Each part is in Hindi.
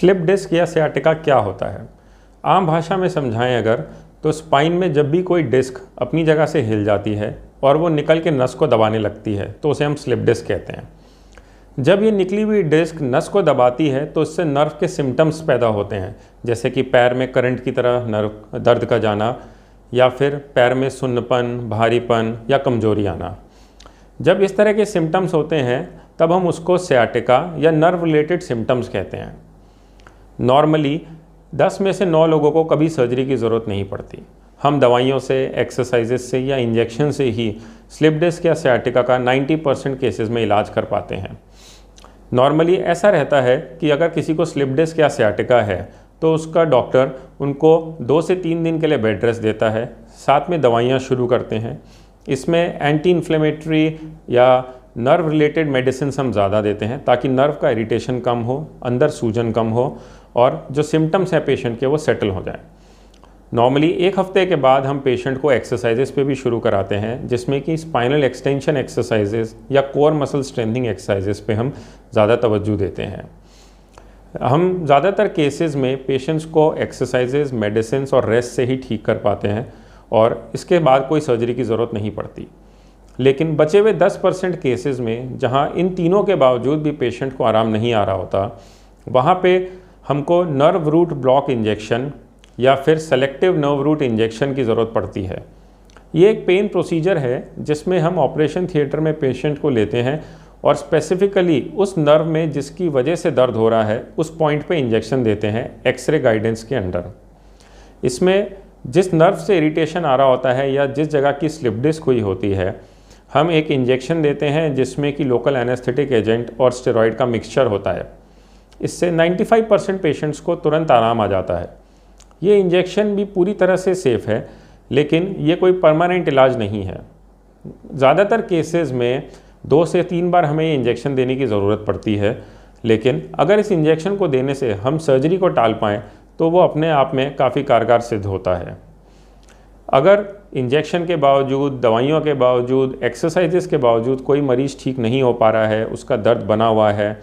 स्लिप डिस्क या सियाटिका क्या होता है? आम भाषा में समझाएं अगर, तो स्पाइन में जब भी कोई डिस्क अपनी जगह से हिल जाती है और वो निकल के नस को दबाने लगती है तो उसे हम स्लिप डिस्क कहते हैं। जब ये निकली हुई डिस्क नस को दबाती है तो इससे नर्व के सिम्टम्स पैदा होते हैं, जैसे कि पैर में करंट की तरह नर्व दर्द का जाना या फिर पैर में सुन्नपन, भारीपन या कमजोरी आना। जब इस तरह के सिम्टम्स होते हैं तब हम उसको सियाटिका या नर्व रिलेटेड सिम्टम्स कहते हैं। नॉर्मली 10 में से 9 लोगों को कभी सर्जरी की ज़रूरत नहीं पड़ती। हम दवाइयों से, एक्सरसाइजेस से या इंजेक्शन से ही स्लिप डिस्क या सियाटिका का 90% केसेस में इलाज कर पाते हैं। नॉर्मली ऐसा रहता है कि अगर किसी को स्लिप डिस्क या सियाटिका है तो उसका डॉक्टर उनको 2 से 3 दिन के लिए बेड रेस्ट देता है, साथ में दवाइयाँ शुरू करते हैं। इसमें एंटी इन्फ्लेमेटरी या नर्व रिलेटेड मेडिसिन हम ज़्यादा देते हैं ताकि नर्व का इरिटेशन कम हो, अंदर सूजन कम हो और जो सिम्टम्स हैं पेशेंट के वो सेटल हो जाएं। नॉर्मली 1 हफ्ते के बाद हम पेशेंट को एक्सरसाइजेस पे भी शुरू कराते हैं, जिसमें कि स्पाइनल एक्सटेंशन एक्सरसाइजेस या कोर मसल स्ट्रेंथनिंग एक्सरसाइजेस पे हम ज़्यादा तवज्जो देते हैं। हम ज़्यादातर केसेस में पेशेंट्स को एक्सरसाइजेस, मेडिसिन और रेस्ट से ही ठीक कर पाते हैं और इसके बाद कोई सर्जरी की ज़रूरत नहीं पड़ती। लेकिन बचे हुए 10% केसेस में जहां इन तीनों के बावजूद भी पेशेंट को आराम नहीं आ रहा होता, वहां पे हमको नर्व रूट ब्लॉक इंजेक्शन या फिर सेलेक्टिव नर्व रूट इंजेक्शन की ज़रूरत पड़ती है। ये एक पेन प्रोसीजर है जिसमें हम ऑपरेशन थिएटर में पेशेंट को लेते हैं और स्पेसिफिकली उस नर्व में जिसकी वजह से दर्द हो रहा है उस पॉइंट पे इंजेक्शन देते हैं एक्सरे गाइडेंस के अंडर। इसमें जिस नर्व से इरिटेशन आ रहा होता है या जिस जगह की स्लिप डिस्क हुई होती है, हम एक इंजेक्शन देते हैं जिसमें कि लोकल एनेस्थेटिक एजेंट और स्टेरॉइड का मिक्सचर होता है। इससे 95% पेशेंट्स को तुरंत आराम आ जाता है। ये इंजेक्शन भी पूरी तरह से सेफ़ है, लेकिन ये कोई परमानेंट इलाज नहीं है। ज़्यादातर केसेस में 2 से 3 बार हमें ये इंजेक्शन देने की ज़रूरत पड़ती है, लेकिन अगर इस इंजेक्शन को देने से हम सर्जरी को टाल पाएँ तो वो अपने आप में काफ़ी कारगर सिद्ध होता है। अगर इंजेक्शन के बावजूद, दवाइयों के बावजूद, एक्सरसाइजेस के बावजूद कोई मरीज़ ठीक नहीं हो पा रहा है, उसका दर्द बना हुआ है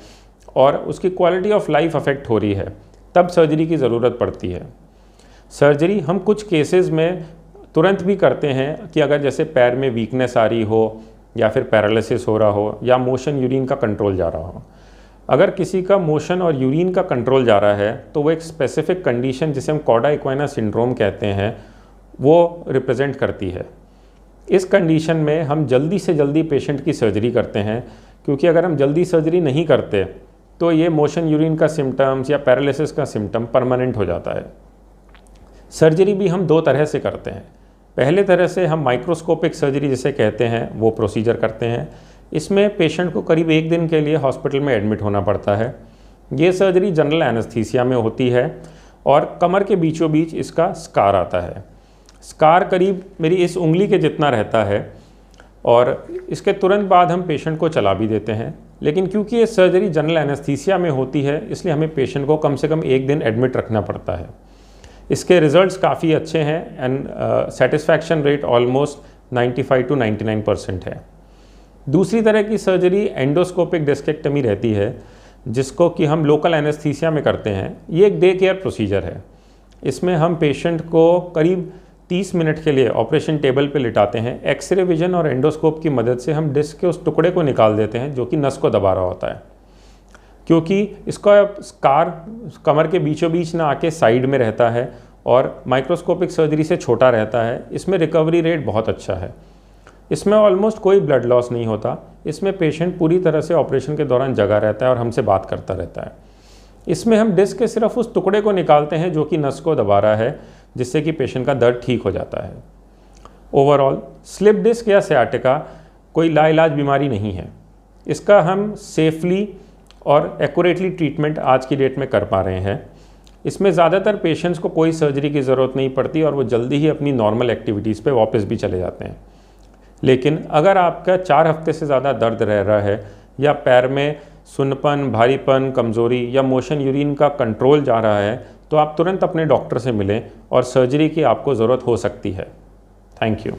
और उसकी क्वालिटी ऑफ लाइफ अफेक्ट हो रही है, तब सर्जरी की ज़रूरत पड़ती है। सर्जरी हम कुछ केसेस में तुरंत भी करते हैं कि अगर जैसे पैर में वीकनेस आ रही हो या फिर पैरालिसिस हो रहा हो या मोशन यूरिन का कंट्रोल जा रहा हो। अगर किसी का मोशन और यूरिन का कंट्रोल जा रहा है तो वो एक स्पेसिफिक कंडीशन जिसे हम कॉडा इक्वाइना सिंड्रोम कहते हैं वो रिप्रेजेंट करती है। इस कंडीशन में हम जल्दी से जल्दी पेशेंट की सर्जरी करते हैं, क्योंकि अगर हम जल्दी सर्जरी नहीं करते तो ये मोशन यूरिन का सिम्टम्स या पैरालिसिस का सिम्टम परमानेंट हो जाता है। सर्जरी भी हम 2 तरह से करते हैं। पहले तरह से हम माइक्रोस्कोपिक सर्जरी जिसे कहते हैं वो प्रोसीजर करते हैं। इसमें पेशेंट को करीब 1 दिन के लिए हॉस्पिटल में एडमिट होना पड़ता है। ये सर्जरी जनरल एनेस्थीसिया में होती है और कमर के बीचों बीच इसका स्कार आता है। स्कार करीब मेरी इस उंगली के जितना रहता है और इसके तुरंत बाद हम पेशेंट को चला भी देते हैं। लेकिन क्योंकि ये सर्जरी जनरल एनेस्थीसिया में होती है, इसलिए हमें पेशेंट को कम से कम 1 दिन एडमिट रखना पड़ता है। इसके रिजल्ट्स काफ़ी अच्छे हैं and satisfaction rate almost 95 to 99% है। दूसरी तरह की सर्जरी एंडोस्कोपिक डिस्केक्टमी रहती है, जिसको कि हम लोकल एनेस्थीसिया में करते हैं। ये एक डे केयर प्रोसीजर है। इसमें हम पेशेंट को करीब 30 मिनट के लिए ऑपरेशन टेबल पे लिटाते हैं। एक्सरे विजन और एंडोस्कोप की मदद से हम डिस्क के उस टुकड़े को निकाल देते हैं जो कि नस को दबा रहा होता है। क्योंकि इसका स्कार कमर के बीचों बीच ना आके साइड में रहता है और माइक्रोस्कोपिक सर्जरी से छोटा रहता है, इसमें रिकवरी रेट बहुत अच्छा है। इसमें ऑलमोस्ट कोई ब्लड लॉस नहीं होता। इसमें पेशेंट पूरी तरह से ऑपरेशन के दौरान जगा रहता है और हमसे बात करता रहता है। इसमें हम डिस्क के सिर्फ उस टुकड़े को निकालते हैं जो कि नस को दबा रहा है, जिससे कि पेशेंट का दर्द ठीक हो जाता है। ओवरऑल स्लिप डिस्क या सियाटिका कोई लाइलाज बीमारी नहीं है। इसका हम सेफली और एक्यूरेटली ट्रीटमेंट आज की डेट में कर पा रहे हैं। इसमें ज़्यादातर पेशेंट्स को कोई सर्जरी की ज़रूरत नहीं पड़ती और वो जल्दी ही अपनी नॉर्मल एक्टिविटीज़ पे वापस भी चले जाते हैं। लेकिन अगर आपका 4 हफ्ते से ज़्यादा दर्द रह रहा है या पैर में सुन्नपन, भारीपन, कमज़ोरी या मोशन यूरिन का कंट्रोल जा रहा है तो आप तुरंत अपने डॉक्टर से मिलें और सर्जरी की आपको ज़रूरत हो सकती है। Thank you.